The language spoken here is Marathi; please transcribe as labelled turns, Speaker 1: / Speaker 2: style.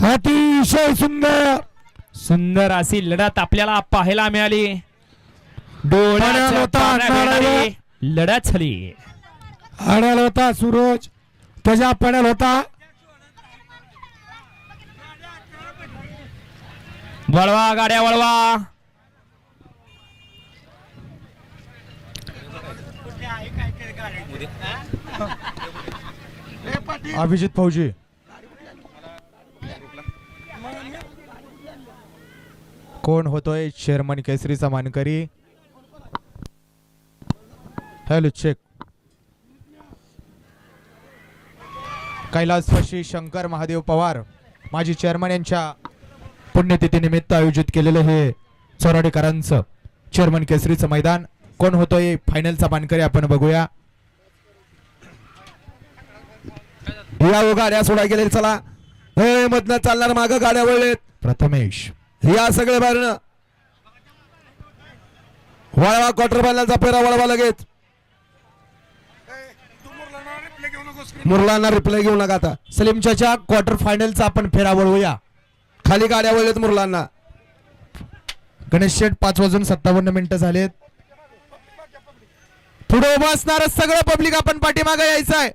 Speaker 1: अतिशय सुंदर
Speaker 2: सुंदर अशी लढत आपल्याला पाहायला मिळाली. डोळ्याच्या ताऱ्यावेळी लढत झाली.
Speaker 1: आडाल होता सूरज, त्याच्या पडेल होता
Speaker 2: वळवा गाड्या वळवा.
Speaker 1: अभिजित फौजी. कोण होतोय शेरमन केसरीचा मानकरी? Hello check. कैलासवासी शंकर महादेव पवार माजी चेअरमन यांच्या पुण्यतिथी निमित्त आयोजित केलेलं हे चोराडीकरांचं चेअरमन केसरीचं मैदान. कोण होतोय फायनलचा मानकरी आपण बघूया.
Speaker 3: या गाड्या सोडा गेले. चला हे मधनं चालणार, माग गाड्या वळलेत.
Speaker 1: प्रथमेश
Speaker 3: या सगळे बाहेरनं वळवा. क्वार्टर फायनलचा पेरा वळवा लगेच. मुरलांना रिप्लाय घेऊ नका आता.
Speaker 1: सलीम चाचा क्वार्टर फायनलचा आपण फेरा वळवूया.
Speaker 3: खाली गाड्या वळलेत मुरलांना.
Speaker 1: गणेश शेठ 5:57 झालेत. पुढे उभं असणार सगळं पब्लिक आपण पाठीमागे यायचं आहे.